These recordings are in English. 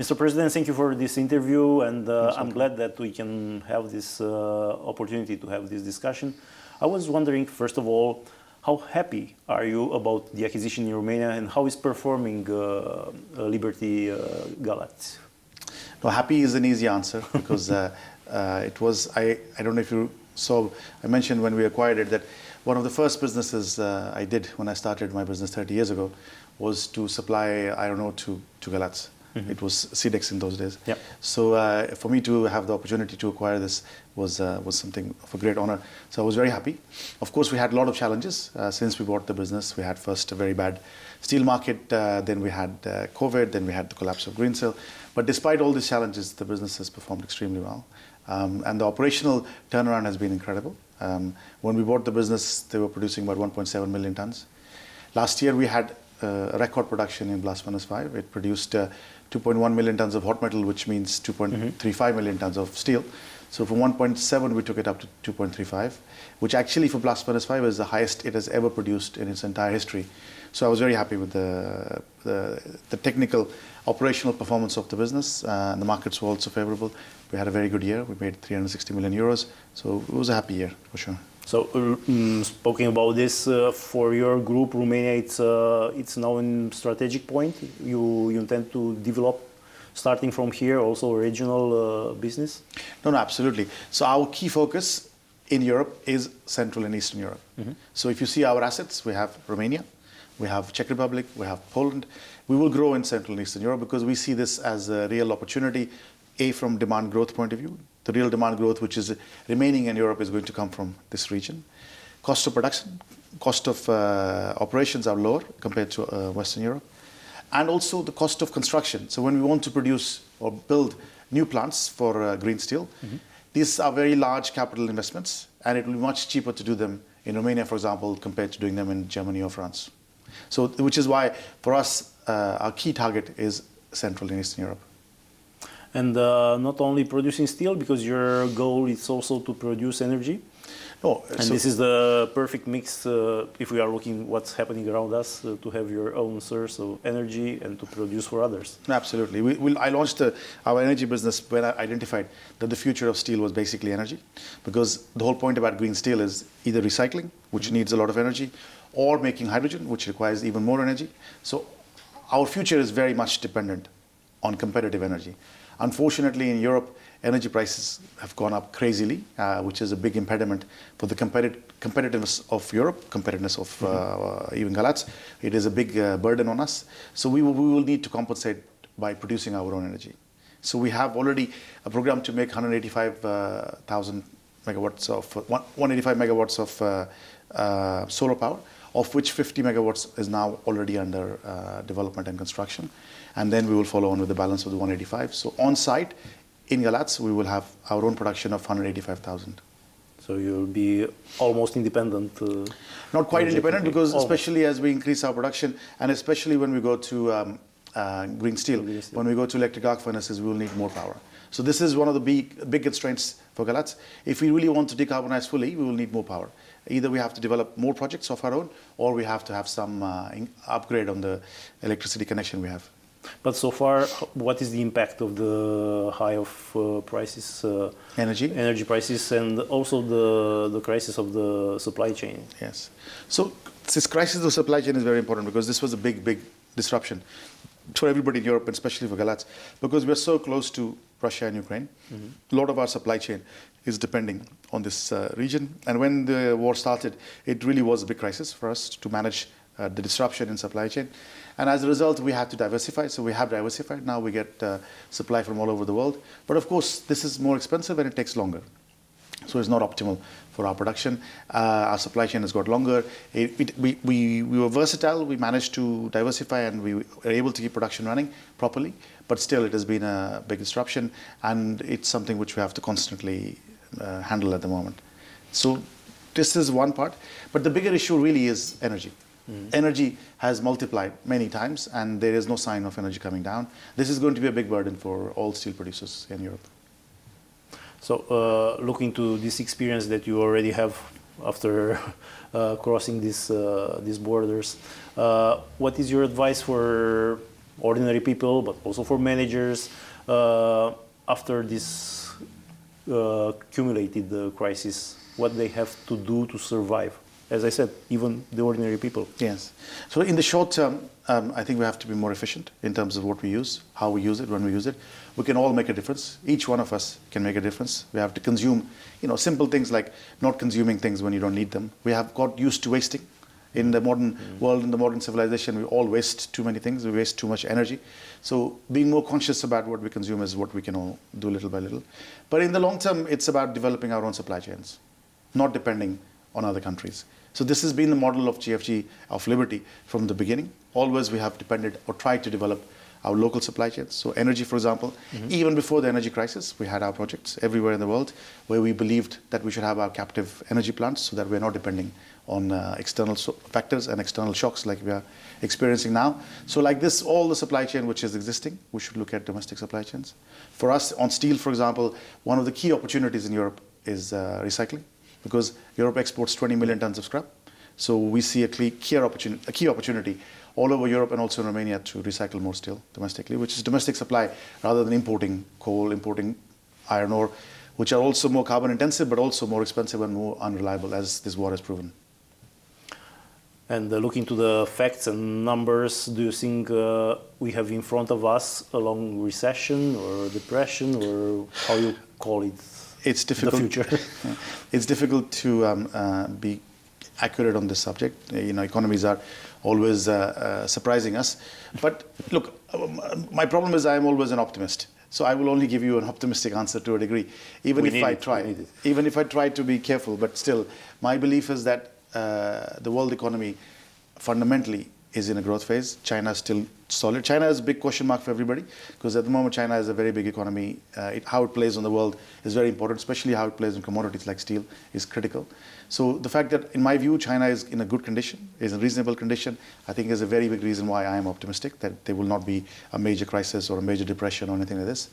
Mr. President, thank you for this interview, and I'm glad that we can have this opportunity to have this discussion. I was wondering, first of all, how happy are you about the acquisition in Romania, and how is performing Liberty Galaţi? No, happy is an easy answer because it was, I don't know if you saw, I mentioned when we acquired it that one of the first businesses I did when I started my business 30 years ago was to supply iron ore to Galaţi. Mm-hmm. It was CEDEX in those days. Yep. So for me to have the opportunity to acquire this was something of a great honor. So I was very happy. Of course, we had a lot of challenges since we bought the business. We had first a very bad steel market, then we had COVID, then we had the collapse of green steel. But despite all these challenges, the business has performed extremely well. And the operational turnaround has been incredible. When we bought the business, they were producing about 1.7 million tons. Last year, we had a record production in Blast Furnace 5. It produced 2.1 million tons of hot metal, which means 2.35 million tons of steel. So from 1.7, we took it up to 2.35, which actually for Blast Furnace 5 is the highest it has ever produced in its entire history. So I was very happy with the technical, operational performance of the business. The markets were also favorable. We had a very good year. We made 360 million euros. So it was a happy year, for sure. So, speaking about this, for your group, Romania, it's now in strategic point. You intend to develop, starting from here, also regional business? No, absolutely. So our key focus in Europe is Central and Eastern Europe. Mm-hmm. So if you see our assets, we have Romania, we have Czech Republic, we have Poland. We will grow in Central and Eastern Europe because we see this as a real opportunity, from demand growth point of view. The real demand growth which is remaining in Europe is going to come from this region. Cost of production, cost of operations are lower compared to Western Europe. And also the cost of construction. So when we want to produce or build new plants for green steel, these are very large capital investments, and it will be much cheaper to do them in Romania, for example, compared to doing them in Germany or France. So, which is why for us, our key target is Central and Eastern Europe. And not only producing steel, because your goal is also to produce energy. No, and this is the perfect mix if we are looking what's happening around us, to have your own source of energy and to produce for others. Absolutely. I launched our energy business when I identified that the future of steel was basically energy, because the whole point about green steel is either recycling, which needs a lot of energy, or making hydrogen, which requires even more energy. So our future is very much dependent on competitive energy. Unfortunately, in Europe, energy prices have gone up crazily, which is a big impediment for the competitiveness of Europe, competitiveness of even Galaţi. It is a big burden on us. So we will need to compensate by producing our own energy. So we have already a program to make 185,000 megawatts of 185 megawatts of solar power, of which 50 megawatts is now already under development and construction. And then we will follow on with the balance of the 185. So on site in Galaţi, we will have our own production of 185,000. So you'll be almost independent? Not quite independent, because especially as we increase our production, and especially when we go to green steel, when we go to electric arc furnaces, we will need more power. So this is one of the big constraints for Galaţi. If we really want to decarbonize fully, we will need more power. Either we have to develop more projects of our own, or we have to have some upgrade on the electricity connection we have. But so far, what is the impact of the high of prices, energy prices, and also the crisis of the supply chain? Yes. So this crisis of the supply chain is very important, because this was a big disruption for everybody in Europe, and especially for Galaţi, because we are so close to Russia and Ukraine. A lot of our supply chain is depending on this region. And when the war started, it really was a big crisis for us to manage the disruption in supply chain. And as a result, we had to diversify. So we have diversified. Now we get supply from all over the world. But of course, this is more expensive and it takes longer. So it's not optimal for our production. Our supply chain has got longer. We were versatile. We managed to diversify, and we were able to keep production running properly. But still, it has been a big disruption, and it's something which we have to constantly handle at the moment. So this is one part. But the bigger issue really is energy. Energy has multiplied many times, and there is no sign of energy coming down. This is going to be a big burden for all steel producers in Europe. So, looking to this experience that you already have after crossing these borders, what is your advice for ordinary people, but also for managers, after this accumulated crisis, what they have to do to survive? As I said, even the ordinary people. Yes. So in the short term, I think we have to be more efficient in terms of what we use, how we use it, when we use it. We can all make a difference. Each one of us can make a difference. We have to consume, simple things like not consuming things when you don't need them. We have got used to wasting. In the modern world, in the modern civilization, we all waste too many things. We waste too much energy. So being more conscious about what we consume is what we can all do little by little. But in the long term, it's about developing our own supply chains, not depending on other countries. So this has been the model of GFG, of Liberty, from the beginning. Always we have depended or tried to develop our local supply chains. So energy, for example, even before the energy crisis, we had our projects everywhere in the world where we believed that we should have our captive energy plants so that we're not depending on external factors and external shocks like we are experiencing now. So like this, all the supply chain which is existing, we should look at domestic supply chains. For us, on steel, for example, one of the key opportunities in Europe is recycling, because Europe exports 20 million tons of scrap. So we see a key opportunity all over Europe and also in Romania to recycle more steel domestically, which is domestic supply rather than importing coal, importing iron ore, which are also more carbon intensive but also more expensive and more unreliable, as this war has proven. And looking to the facts and numbers, do you think we have in front of us a long recession or depression, or how you call it? It's difficult. The future. It's difficult to be accurate on this subject. Economies are always surprising us. But look, my problem is I am always an optimist. So I will only give you an optimistic answer to a degree, even if I try to be careful. But still, my belief is that the world economy fundamentally is in a growth phase. China is still solid. China is a big question mark for everybody, because at the moment China is a very big economy. How it plays on the world is very important, especially how it plays on commodities like steel is critical. So the fact that, in my view, China is in a good condition, is in reasonable condition, I think is a very big reason why I am optimistic that there will not be a major crisis or a major depression or anything like this.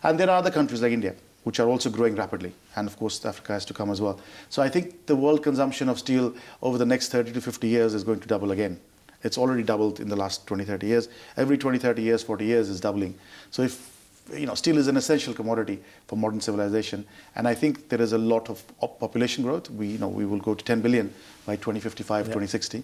And there are other countries like India, which are also growing rapidly. And of course, Africa has to come as well. So I think the world consumption of steel over the next 30 to 50 years is going to double again. It's already doubled in the last 20, 30 years. Every 20, 30 years, 40 years is doubling. So if steel is an essential commodity for modern civilization, and I think there is a lot of population growth. We will go to 10 billion by 2055, 2060.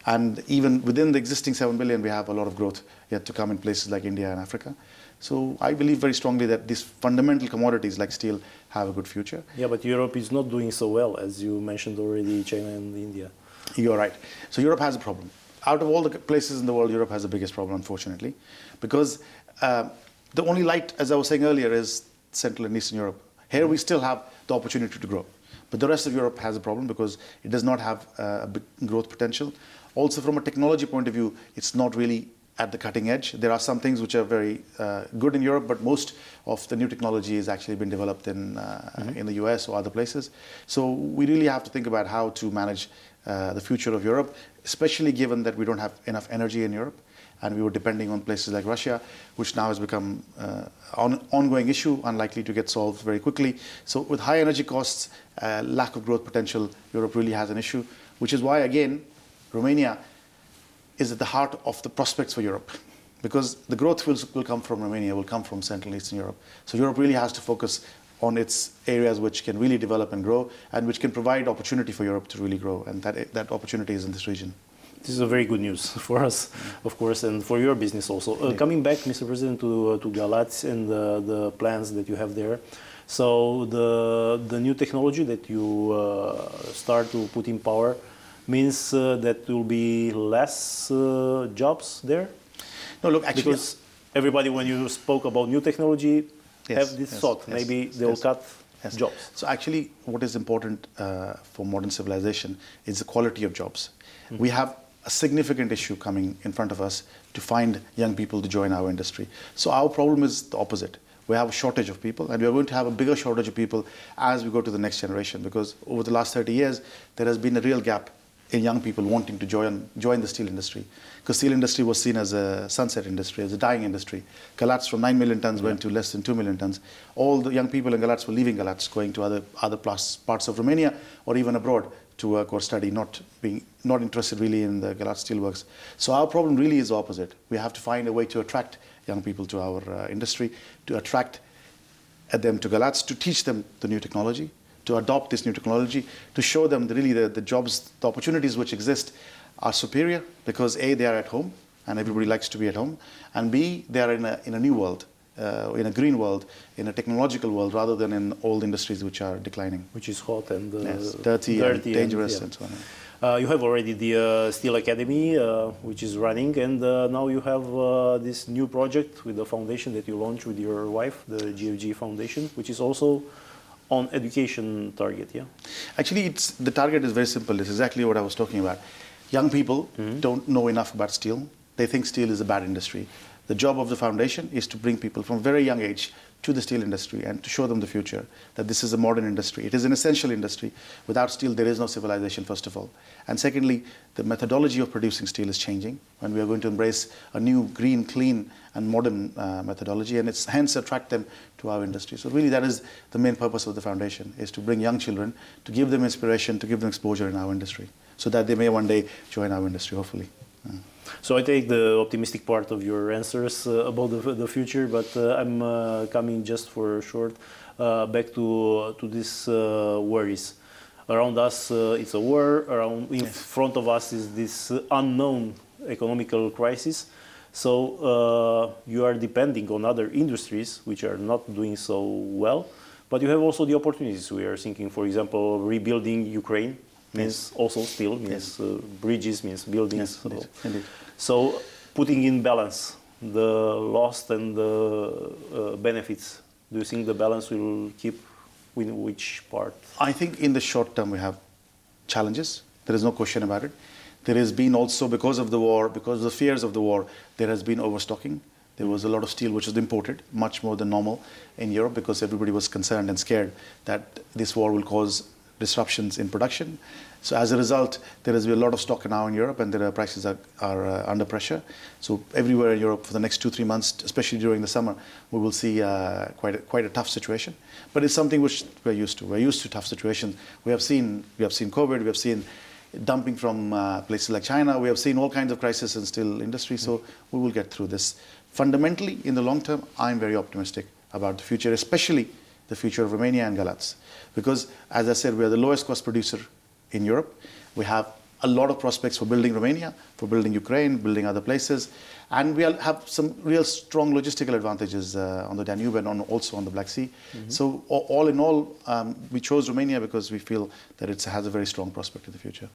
And even within the existing 7 billion, we have a lot of growth yet to come in places like India and Africa. So I believe very strongly that these fundamental commodities like steel have a good future. Yeah, but Europe is not doing so well, as you mentioned already, China and India. You're right. So Europe has a problem. Out of all the places in the world, Europe has the biggest problem, unfortunately, because the only light, as I was saying earlier, is Central and Eastern Europe. Here we still have the opportunity to grow. But the rest of Europe has a problem because it does not have a big growth potential. Also, from a technology point of view, it's not really at the cutting edge. There are some things which are very good in Europe, but most of the new technology has actually been developed in the US or other places. So we really have to think about how to manage the future of Europe, especially given that we don't have enough energy in Europe. And we were depending on places like Russia, which now has become an ongoing issue, unlikely to get solved very quickly. So with high energy costs, lack of growth potential, Europe really has an issue, which is why, again, Romania is at the heart of the prospects for Europe. Because the growth will come from Romania, will come from Central and Eastern Europe. So Europe really has to focus on its areas which can really develop and grow, and which can provide opportunity for Europe to really grow. And that opportunity is in this region. This is a very good news for us, of course, and for your business also. Coming back, Mr. President, to Galaţi and the plans that you have there. So the new technology that you start to put in power means that there will be less jobs there? No, look, actually, because everybody, when you spoke about new technology, have this thought, maybe they will cut jobs. So actually, what is important for modern civilization is the quality of jobs. We have a significant issue coming in front of us to find young people to join our industry. So our problem is the opposite. We have a shortage of people, and we are going to have a bigger shortage of people as we go to the next generation, because over the last 30 years, there has been a real gap in young people wanting to join the steel industry. Because steel industry was seen as a sunset industry, as a dying industry. Galaţi from 9 million tons went to less than 2 million tons. All the young people in Galaţi were leaving Galaţi, going to other parts of Romania or even abroad to work or study, not interested really in the Galaţi steelworks. So our problem really is the opposite. We have to find a way to attract young people to our industry, to attract them to Galaţi, to teach them the new technology, to adopt this new technology, to show them the jobs, the opportunities which exist are superior because A, they are at home, and everybody likes to be at home, and B, they are in a new world, in a green world, in a technological world, rather than in old industries which are declining. Which is hot and dirty and dangerous and so on. You have already the Steel Academy, which is running, and now you have this new project with the foundation that you launched with your wife, the GFG Foundation, which is also on education target, yeah? Actually, the target is very simple. It's exactly what I was talking about. Young people don't know enough about steel. They think steel is a bad industry. The job of the foundation is to bring people from a very young age to the steel industry and to show them the future, that this is a modern industry. It is an essential industry. Without steel, there is no civilization, first of all. And secondly, the methodology of producing steel is changing, and we are going to embrace a new green, clean, and modern methodology, and it's hence attract them to our industry. So really that is the main purpose of the foundation, is to bring young children, to give them inspiration, to give them exposure in our industry, so that they may one day join our industry, hopefully. So I take the optimistic part of your answers about the future, but I'm coming just for short back to these worries. Around us, it's a war. In front of us is this unknown economical crisis. So you are depending on other industries which are not doing so well, but you have also the opportunities. We are thinking, for example, rebuilding Ukraine. Means also steel, means bridges, means buildings. Yes, indeed. So putting in balance the loss and the benefits, do you think the balance will keep in which part? I think in the short term we have challenges. There is no question about it. There has been also, because of the war, because of the fears of the war, there has been overstocking. There was a lot of steel which was imported, much more than normal in Europe, because everybody was concerned and scared that this war will cause disruptions in production. So as a result, there has been a lot of stock now in Europe, and their prices are under pressure. So everywhere in Europe for the next 2-3 months, especially during the summer, we will see quite a tough situation. But it's something which we're used to. We're used to tough situations. We have seen COVID. We have seen dumping from places like China. We have seen all kinds of crises in steel industry. So we will get through this. Fundamentally, in the long term, I'm very optimistic about the future, especially the future of Romania and Galaţi. Because, as I said, we are the lowest cost producer in Europe. We have a lot of prospects for building Romania, for building Ukraine, building other places. And we have some real strong logistical advantages on the Danube and also on the Black Sea. So all in all, we chose Romania because we feel that it has a very strong prospect in the future.